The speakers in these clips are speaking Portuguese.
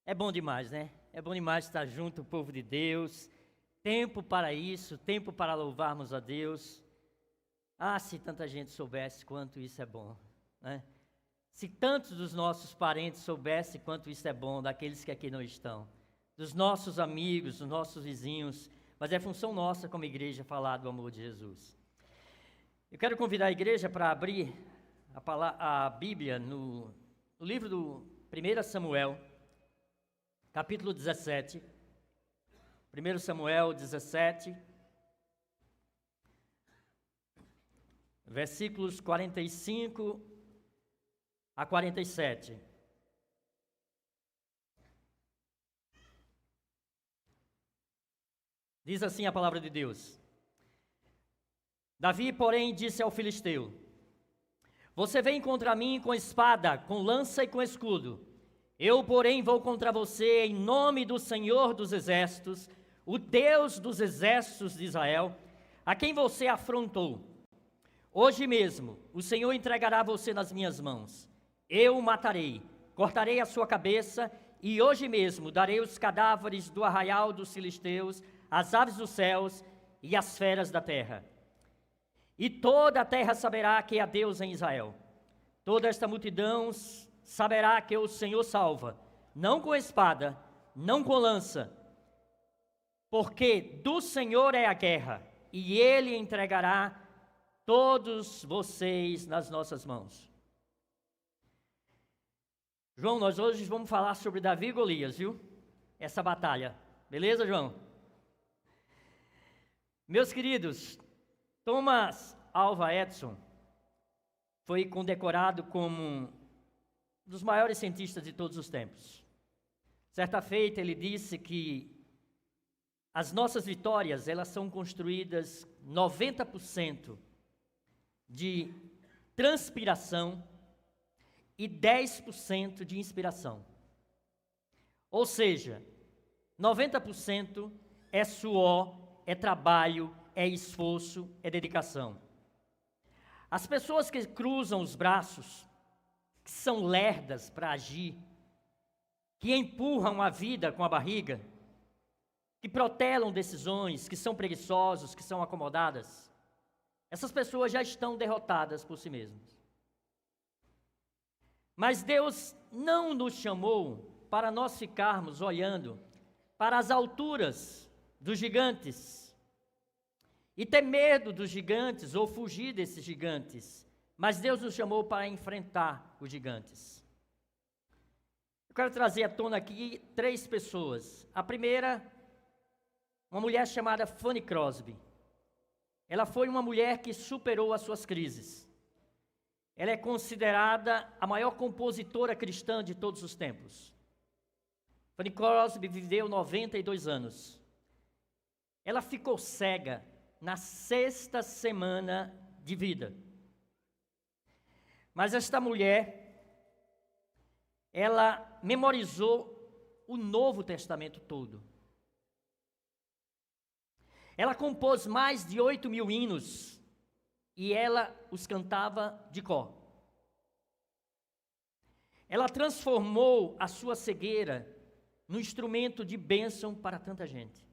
É bom demais, né? É bom demais estar junto, o povo de Deus. Tempo para isso, tempo para louvarmos a Deus. Ah, se tanta gente soubesse quanto isso é bom, né? Se tantos dos nossos parentes soubessem quanto isso é bom, daqueles que aqui não estão, dos nossos amigos, dos nossos vizinhos, mas é função nossa como igreja falar do amor de Jesus. Eu quero convidar a igreja para abrir a Bíblia no livro do 1 Samuel, capítulo 17. 1 Samuel 17, versículos 45 a 47. Diz assim a palavra de Deus: Davi, porém, disse ao filisteu: Você vem contra mim com espada, com lança e com escudo. Eu, porém, vou contra você em nome do Senhor dos Exércitos, o Deus dos exércitos de Israel, a quem você afrontou. Hoje mesmo o Senhor entregará você nas minhas mãos. Eu o matarei, cortarei a sua cabeça, e hoje mesmo darei os cadáveres do arraial dos filisteus, as aves dos céus e as feras da terra. E toda a terra saberá que há Deus em Israel. Toda esta multidão saberá que o Senhor salva, não com espada, não com lança, porque do Senhor é a guerra, e Ele entregará todos vocês nas nossas mãos. João, nós hoje vamos falar sobre Davi e Golias, viu? Essa batalha. Beleza, João? Meus queridos, Thomas Alva Edison foi condecorado como um dos maiores cientistas de todos os tempos. Certa feita ele disse que as nossas vitórias, elas são construídas 90% de transpiração e 10% de inspiração. Ou seja, 90% é suor, é trabalho, é esforço, é dedicação. As pessoas que cruzam os braços, que são lerdas para agir, que empurram a vida com a barriga, que protelam decisões, que são preguiçosos, que são acomodadas, essas pessoas já estão derrotadas por si mesmas. Mas Deus não nos chamou para nós ficarmos olhando para as alturas dos gigantes e ter medo dos gigantes ou fugir desses gigantes, mas Deus nos chamou para enfrentar os gigantes. Eu quero trazer à tona aqui 3 pessoas. A primeira, uma mulher chamada Fanny Crosby. Ela foi uma mulher que superou as suas crises. Ela é considerada a maior compositora cristã de todos os tempos. Fanny Crosby viveu 92 anos. Ela ficou cega na 6ª semana de vida. Mas esta mulher, ela memorizou o Novo Testamento todo. Ela compôs mais de 8.000 hinos e ela os cantava de cor. Ela transformou a sua cegueira num instrumento de bênção para tanta gente.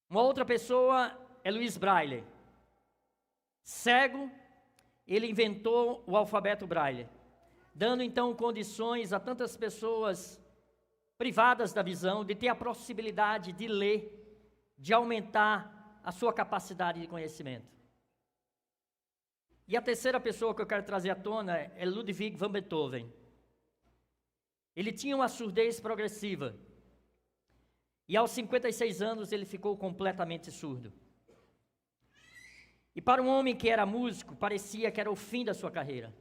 Uma outra pessoa é Louis Braille. Cego, ele inventou o alfabeto Braille, dando então condições a tantas pessoas privadas da visão, de ter a possibilidade de ler, de aumentar a sua capacidade de conhecimento. E a terceira pessoa que eu quero trazer à tona é Ludwig van Beethoven. Ele tinha uma surdez progressiva, e aos 56 anos ele ficou completamente surdo. E para um homem que era músico, parecia que era o fim da sua carreira.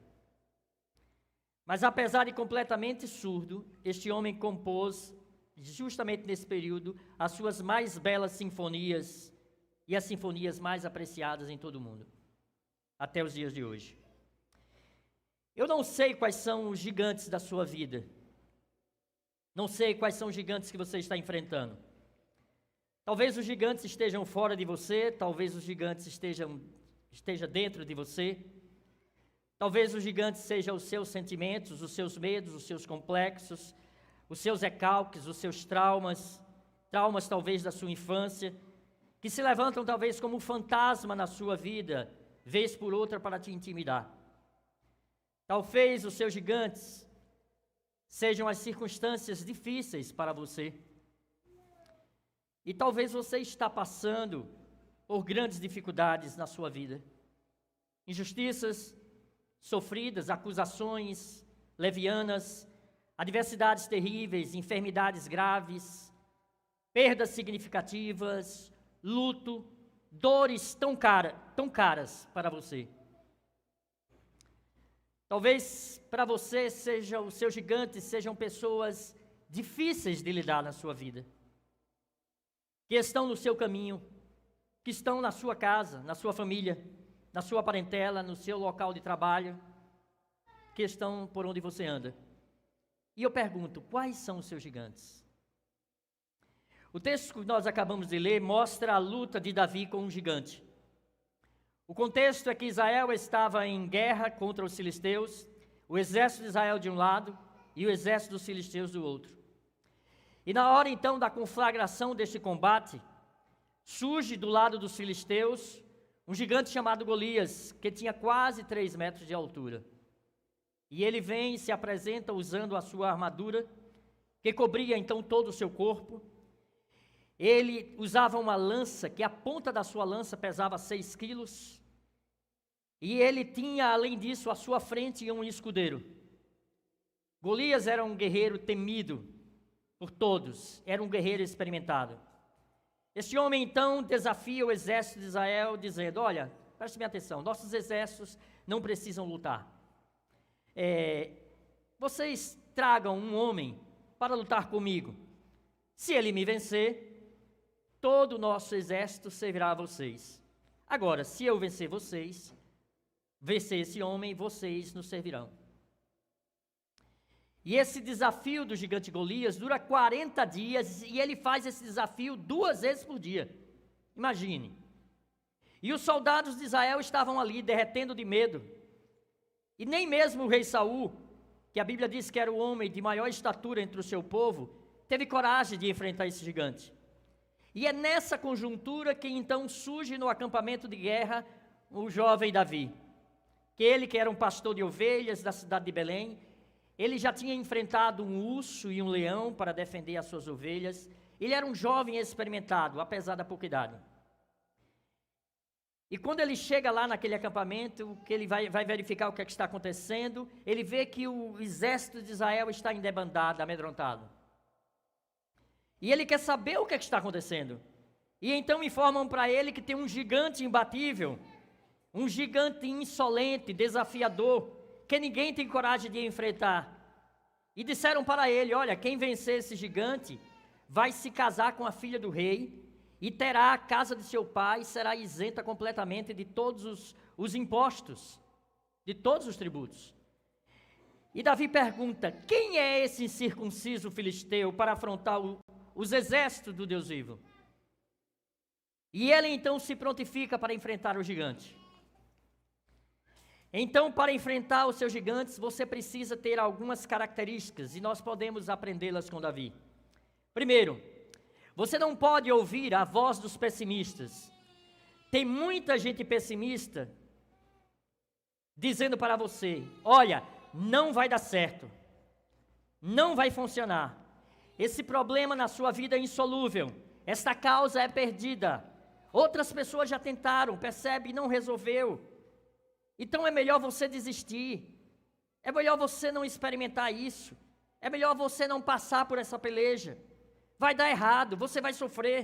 Mas apesar de completamente surdo, este homem compôs, justamente nesse período, as suas mais belas sinfonias e as sinfonias mais apreciadas em todo o mundo, até os dias de hoje. Eu não sei quais são os gigantes da sua vida. Não sei quais são os gigantes que você está enfrentando. Talvez os gigantes estejam fora de você, talvez os gigantes estejam dentro de você. Talvez o gigante seja os seus sentimentos, os seus medos, os seus complexos, os seus recalques, os seus traumas talvez da sua infância, que se levantam talvez como um fantasma na sua vida, vez por outra para te intimidar. Talvez os seus gigantes sejam as circunstâncias difíceis para você. E talvez você está passando por grandes dificuldades na sua vida. Injustiças sofridas, acusações levianas, adversidades terríveis, enfermidades graves, perdas significativas, luto, dores tão caras para você. Talvez para você os seus gigantes sejam pessoas difíceis de lidar na sua vida, que estão no seu caminho, que estão na sua casa, na sua família, na sua parentela, no seu local de trabalho, que estão por onde você anda. E eu pergunto, quais são os seus gigantes? O texto que nós acabamos de ler mostra a luta de Davi com um gigante. O contexto é que Israel estava em guerra contra os filisteus, o exército de Israel de um lado e o exército dos filisteus do outro. E na hora então da conflagração deste combate, surge do lado dos filisteus um gigante chamado Golias, que tinha quase 3 metros de altura. E ele vem e se apresenta usando a sua armadura, que cobria então todo o seu corpo. Ele usava uma lança, que a ponta da sua lança pesava 6 quilos. E ele tinha, além disso, à sua frente um escudeiro. Golias era um guerreiro temido por todos, era um guerreiro experimentado. Este homem, então, desafia o exército de Israel, dizendo, olha, preste bem atenção, nossos exércitos não precisam lutar. Vocês tragam um homem para lutar comigo. Se ele me vencer, todo o nosso exército servirá a vocês. Agora, se eu vencer esse homem, vocês nos servirão. E esse desafio do gigante Golias dura 40 dias e ele faz esse desafio 2 vezes por dia. Imagine. E os soldados de Israel estavam ali derretendo de medo. E nem mesmo o rei Saul, que a Bíblia diz que era o homem de maior estatura entre o seu povo, teve coragem de enfrentar esse gigante. E é nessa conjuntura que então surge no acampamento de guerra o jovem Davi. Que era um pastor de ovelhas da cidade de Belém. Ele já tinha enfrentado um urso e um leão para defender as suas ovelhas. Ele era um jovem experimentado, apesar da pouca idade. E quando ele chega lá naquele acampamento, que ele vai verificar o que é que está acontecendo, ele vê que o exército de Israel está em debandada, amedrontado. E ele quer saber o que é que está acontecendo. E então informam para ele que tem um gigante imbatível, um gigante insolente, desafiador, que ninguém tem coragem de enfrentar. E disseram para ele, olha, quem vencer esse gigante vai se casar com a filha do rei e terá a casa de seu pai, será isenta completamente de todos os impostos, de todos os tributos. E Davi pergunta, quem é esse incircunciso filisteu para afrontar os exércitos do Deus vivo? E ele então se prontifica para enfrentar o gigante. Então, para enfrentar os seus gigantes, você precisa ter algumas características, e nós podemos aprendê-las com Davi. Primeiro, você não pode ouvir a voz dos pessimistas. Tem muita gente pessimista dizendo para você, olha, não vai dar certo, não vai funcionar, esse problema na sua vida é insolúvel, esta causa é perdida, outras pessoas já tentaram, percebe, não resolveu. Então é melhor você desistir, é melhor você não experimentar isso, é melhor você não passar por essa peleja, vai dar errado, você vai sofrer,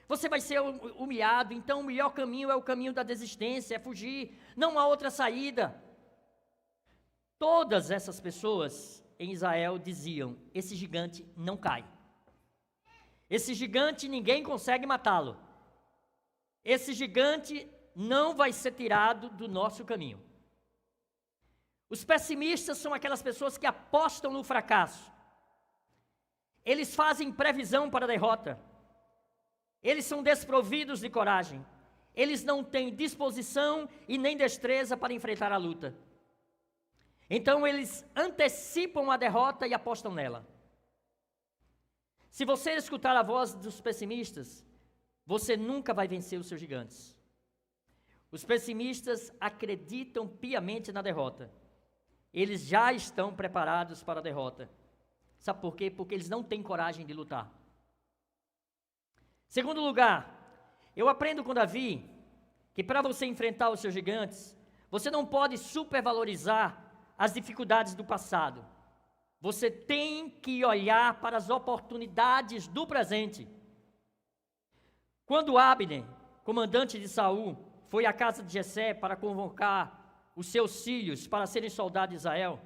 você vai ser humilhado, então o melhor caminho é o caminho da desistência, é fugir, não há outra saída. Todas essas pessoas em Israel diziam, esse gigante não cai, esse gigante ninguém consegue matá-lo, esse gigante não vai ser tirado do nosso caminho. Os pessimistas são aquelas pessoas que apostam no fracasso. Eles fazem previsão para a derrota. Eles são desprovidos de coragem. Eles não têm disposição e nem destreza para enfrentar a luta. Então eles antecipam a derrota e apostam nela. Se você escutar a voz dos pessimistas, você nunca vai vencer os seus gigantes. Os pessimistas acreditam piamente na derrota. Eles já estão preparados para a derrota. Sabe por quê? Porque eles não têm coragem de lutar. Segundo lugar, eu aprendo com Davi que para você enfrentar os seus gigantes, você não pode supervalorizar as dificuldades do passado. Você tem que olhar para as oportunidades do presente. Quando Abner, comandante de Saul, foi à casa de Jessé para convocar os seus filhos para serem soldados de Israel,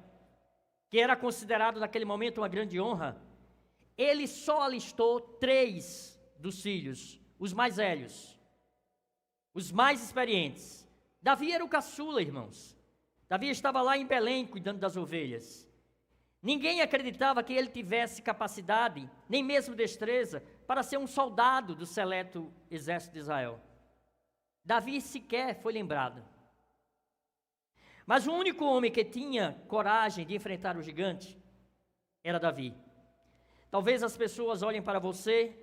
que era considerado naquele momento uma grande honra, ele só alistou 3 dos filhos, os mais velhos, os mais experientes. Davi era o caçula, irmãos. Davi estava lá em Belém cuidando das ovelhas. Ninguém acreditava que ele tivesse capacidade, nem mesmo destreza, para ser um soldado do seleto exército de Israel. Davi sequer foi lembrado. Mas o único homem que tinha coragem de enfrentar o gigante era Davi. Talvez as pessoas olhem para você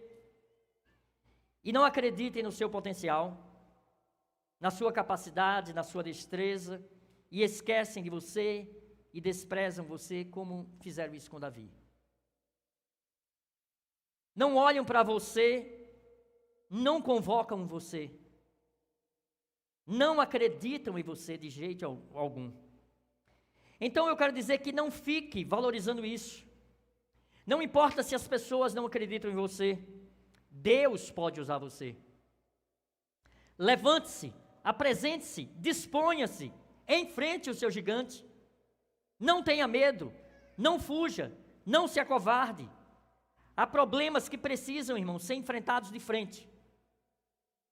e não acreditem no seu potencial, na sua capacidade, na sua destreza, e esquecem de você e desprezam você como fizeram isso com Davi. Não olham para você, não convocam você, não acreditam em você de jeito algum. Então eu quero dizer que não fique valorizando isso. Não importa se as pessoas não acreditam em você, Deus pode usar você. Levante-se, apresente-se, disponha-se, enfrente o seu gigante. Não tenha medo, não fuja, não se acovarde. Há problemas que precisam, irmão, ser enfrentados de frente.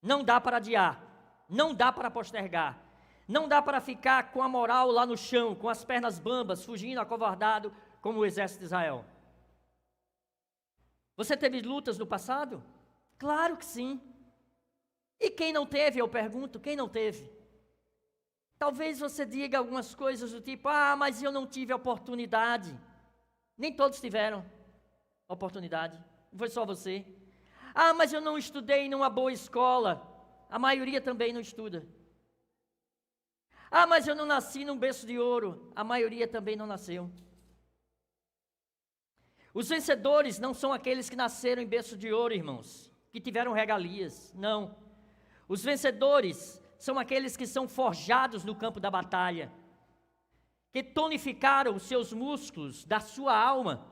Não dá para adiar, não dá para postergar, não dá para ficar com a moral lá no chão, com as pernas bambas, fugindo acovardado como o exército de Israel. Você teve lutas no passado? Claro que sim. E quem não teve, eu pergunto, quem não teve? Talvez você diga algumas coisas do tipo, mas eu não tive oportunidade. Nem todos tiveram oportunidade, não foi só você. Mas eu não estudei numa boa escola. A maioria também não estuda. Mas eu não nasci num berço de ouro. A maioria também não nasceu. Os vencedores não são aqueles que nasceram em berço de ouro, irmãos, que tiveram regalias, não. Os vencedores são aqueles que são forjados no campo da batalha, que tonificaram os seus músculos da sua alma,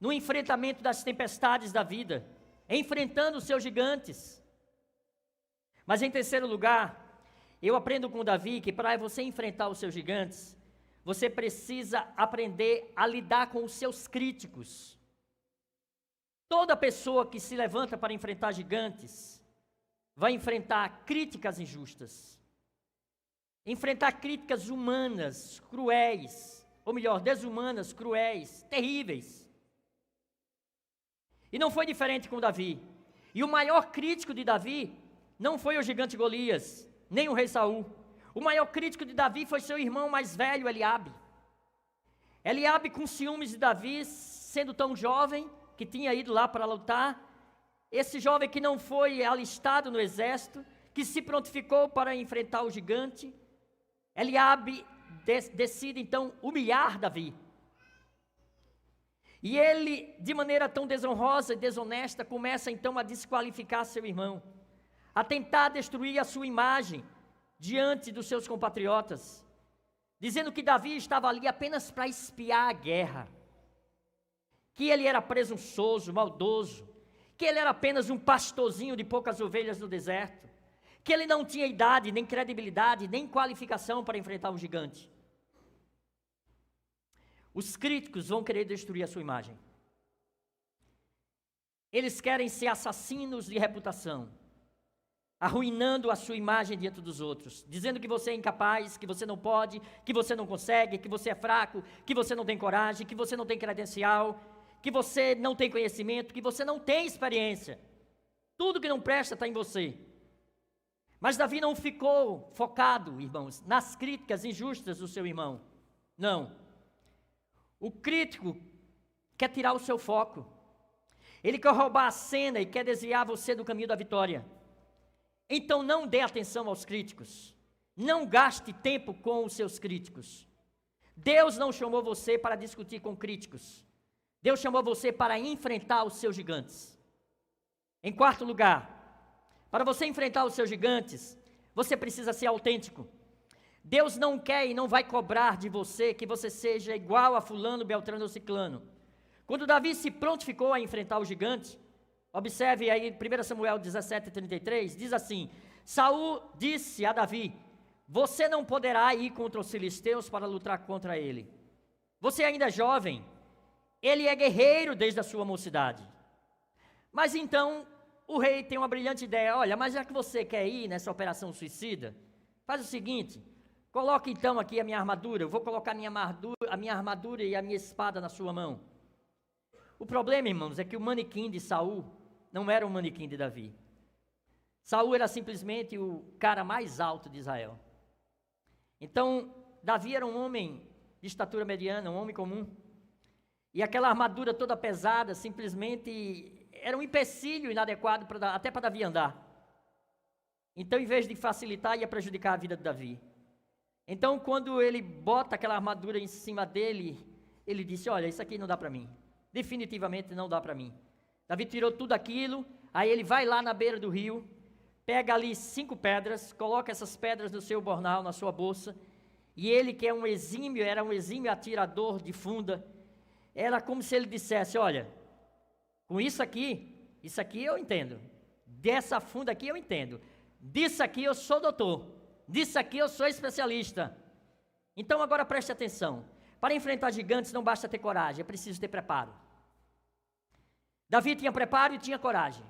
no enfrentamento das tempestades da vida, enfrentando os seus gigantes. Mas em terceiro lugar, eu aprendo com Davi que para você enfrentar os seus gigantes, você precisa aprender a lidar com os seus críticos. Toda pessoa que se levanta para enfrentar gigantes, vai enfrentar críticas injustas, enfrentar críticas humanas, cruéis, ou melhor, desumanas, cruéis, terríveis. E não foi diferente com Davi. E o maior crítico de Davi não foi o gigante Golias, nem o rei Saul. O maior crítico de Davi foi seu irmão mais velho, Eliabe. Eliabe, com ciúmes de Davi, sendo tão jovem, que tinha ido lá para lutar, esse jovem que não foi alistado no exército, que se prontificou para enfrentar o gigante, Eliabe decide então humilhar Davi. E ele, de maneira tão desonrosa e desonesta, começa então a desqualificar seu irmão, a tentar destruir a sua imagem diante dos seus compatriotas, dizendo que Davi estava ali apenas para espiar a guerra, que ele era presunçoso, maldoso, que ele era apenas um pastorzinho de poucas ovelhas no deserto, que ele não tinha idade, nem credibilidade, nem qualificação para enfrentar um gigante. Os críticos vão querer destruir a sua imagem. Eles querem ser assassinos de reputação, arruinando a sua imagem diante dos outros, dizendo que você é incapaz, que você não pode, que você não consegue, que você é fraco, que você não tem coragem, que você não tem credencial, que você não tem conhecimento, que você não tem experiência. Tudo que não presta está em você. Mas Davi não ficou focado, irmãos, nas críticas injustas do seu irmão. Não. O crítico quer tirar o seu foco. Ele quer roubar a cena e quer desviar você do caminho da vitória. Então não dê atenção aos críticos. Não gaste tempo com os seus críticos. Deus não chamou você para discutir com críticos. Deus chamou você para enfrentar os seus gigantes. Em quarto lugar, para você enfrentar os seus gigantes, você precisa ser autêntico. Deus não quer e não vai cobrar de você que você seja igual a fulano, beltrano ou ciclano. Quando Davi se prontificou a enfrentar o gigante, observe aí 1 Samuel 17:33, diz assim: Saul disse a Davi: você não poderá ir contra os filisteus para lutar contra ele. Você ainda é jovem, ele é guerreiro desde a sua mocidade. Mas então o rei tem uma brilhante ideia: olha, mas já que você quer ir nessa operação suicida, faz o seguinte, coloque então aqui a minha armadura, eu vou colocar a minha armadura e a minha espada na sua mão. O problema, irmãos, é que o manequim de Saul não era o manequim de Davi. Saul era simplesmente o cara mais alto de Israel. Então, Davi era um homem de estatura mediana, um homem comum. E aquela armadura toda pesada, simplesmente, era um empecilho inadequado até para Davi andar. Então, em vez de facilitar, ia prejudicar a vida de Davi. Então, quando ele bota aquela armadura em cima dele, ele disse: olha, isso aqui não dá para mim. Definitivamente não dá para mim. Davi tirou tudo aquilo, aí ele vai lá na beira do rio, pega ali 5 pedras, coloca essas pedras no seu bornal, na sua bolsa, e ele, que é era um exímio atirador de funda, era como se ele dissesse: olha, com isso aqui eu entendo, dessa funda aqui eu entendo, disso aqui eu sou doutor, disso aqui eu sou especialista. Então agora preste atenção, para enfrentar gigantes não basta ter coragem, é preciso ter preparo. Davi tinha preparo e tinha coragem.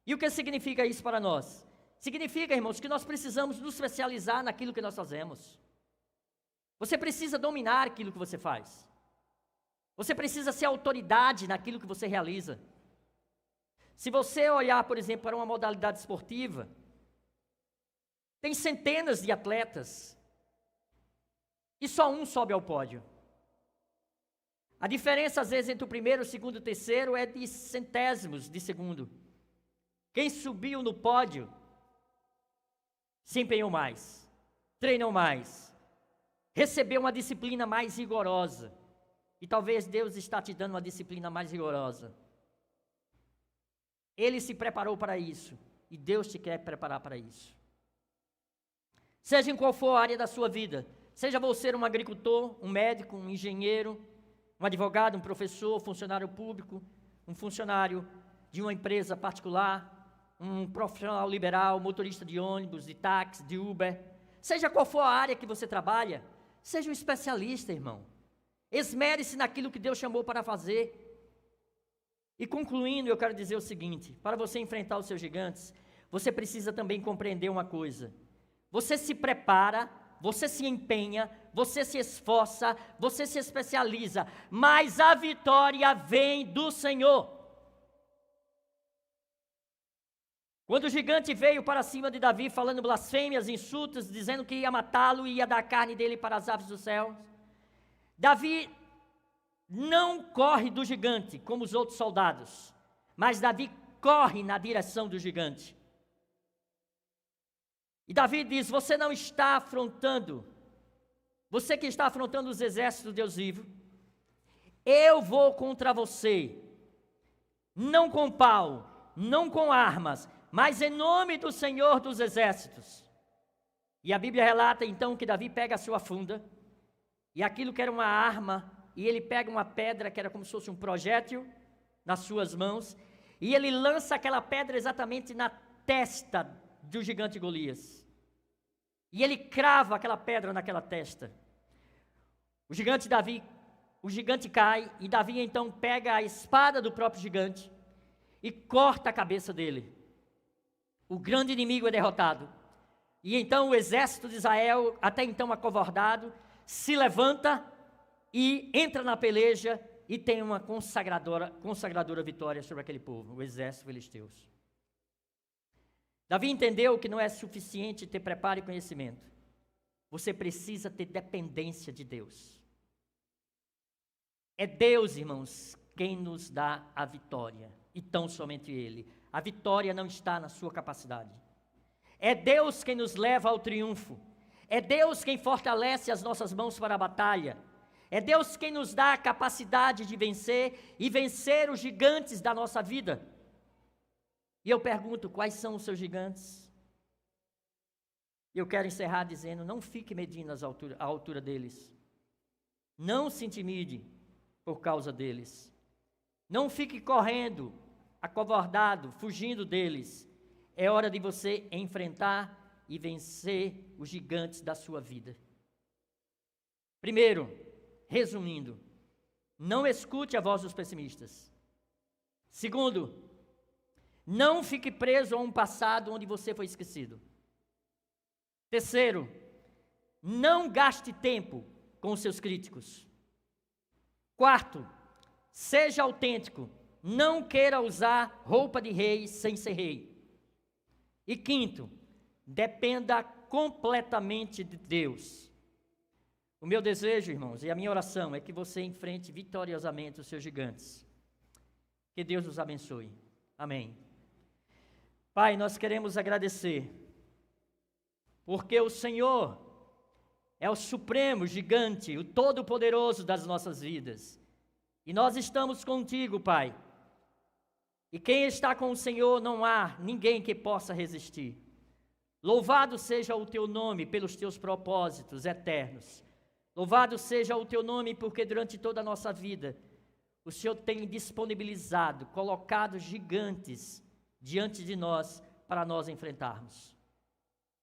E o que significa isso para nós? Significa, irmãos, que nós precisamos nos especializar naquilo que nós fazemos. Você precisa dominar aquilo que você faz. Você precisa ser autoridade naquilo que você realiza. Se você olhar, por exemplo, para uma modalidade esportiva, tem centenas de atletas e só um sobe ao pódio. A diferença, às vezes, entre o primeiro, o segundo e o terceiro é de centésimos de segundo. Quem subiu no pódio se empenhou mais, treinou mais, recebeu uma disciplina mais rigorosa. E talvez Deus está te dando uma disciplina mais rigorosa. Ele se preparou para isso e Deus te quer preparar para isso. Seja em qual for a área da sua vida, seja você um agricultor, um médico, um engenheiro, um advogado, um professor, funcionário público, um funcionário de uma empresa particular, um profissional liberal, motorista de ônibus, de táxi, de Uber, seja qual for a área que você trabalha, seja um especialista, irmão. Esmere-se naquilo que Deus chamou para fazer. E concluindo, eu quero dizer o seguinte: para você enfrentar os seus gigantes, você precisa também compreender uma coisa. Você se prepara, você se empenha, você se esforça, você se especializa, mas a vitória vem do Senhor. Quando o gigante veio para cima de Davi, falando blasfêmias, insultos, dizendo que ia matá-lo e ia dar a carne dele para as aves do céu, Davi não corre do gigante como os outros soldados, mas Davi corre na direção do gigante. E Davi diz: você não está afrontando, você que está afrontando os exércitos do Deus vivo, eu vou contra você, não com pau, não com armas, mas em nome do Senhor dos exércitos. E a Bíblia relata então que Davi pega a sua funda, e aquilo que era uma arma, e ele pega uma pedra que era como se fosse um projétil nas suas mãos, e ele lança aquela pedra exatamente na testa do gigante Golias. E ele crava aquela pedra naquela testa. O gigante cai, e Davi então pega a espada do próprio gigante e corta a cabeça dele. O grande inimigo é derrotado. E então o exército de Israel, até então acovardado, se levanta e entra na peleja e tem uma consagradora vitória sobre aquele povo, o exército filisteus. Davi entendeu que não é suficiente ter preparo e conhecimento. você precisa ter dependência de Deus. É Deus, irmãos, quem nos dá a vitória, e tão somente Ele. A vitória não está na sua capacidade. É Deus quem nos leva ao triunfo. É Deus quem fortalece as nossas mãos para a batalha. É Deus quem nos dá a capacidade de vencer e vencer os gigantes da nossa vida. E eu pergunto, quais são os seus gigantes? E eu quero encerrar dizendo, não fique medindo a altura deles. Não se intimide por causa deles. Não fique correndo, acovardado, fugindo deles. É hora de você enfrentar e vencer os gigantes da sua vida. Primeiro, resumindo, não escute a voz dos pessimistas. Segundo, não fique preso a um passado onde você foi esquecido. Terceiro, não gaste tempo com os seus críticos. Quarto, seja autêntico, não queira usar roupa de rei sem ser rei. E quinto, dependa completamente de Deus. O meu desejo, irmãos, e a minha oração é que você enfrente vitoriosamente os seus gigantes. Que Deus nos abençoe. Amém. Pai, nós queremos agradecer, porque o Senhor é o supremo gigante, o todo-poderoso das nossas vidas. E nós estamos contigo, Pai. E quem está com o Senhor, não há ninguém que possa resistir. Louvado seja o teu nome pelos teus propósitos eternos. Louvado seja o teu nome, porque durante toda a nossa vida, o Senhor tem disponibilizado, colocado gigantes diante de nós, para nós enfrentarmos.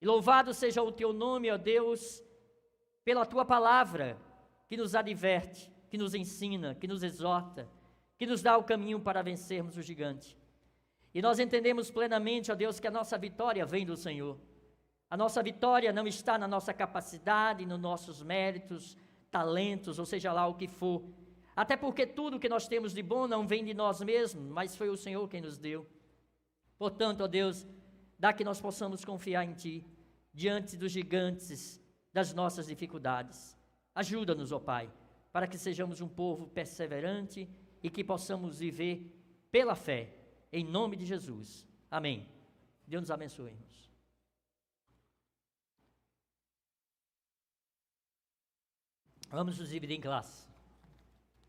E louvado seja o teu nome, ó Deus, pela tua palavra, que nos adverte, que nos ensina, que nos exorta, que nos dá o caminho para vencermos o gigante. E nós entendemos plenamente, ó Deus, que a nossa vitória vem do Senhor. A nossa vitória não está na nossa capacidade, nos nossos méritos, talentos, ou seja lá o que for. Até porque tudo que nós temos de bom não vem de nós mesmos, mas foi o Senhor quem nos deu. Portanto, ó Deus, dá que nós possamos confiar em Ti, diante dos gigantes das nossas dificuldades. Ajuda-nos, ó Pai, para que sejamos um povo perseverante e que possamos viver pela fé, em nome de Jesus. Amém. Deus nos abençoe, irmãos. Vamos nos dividir em classes.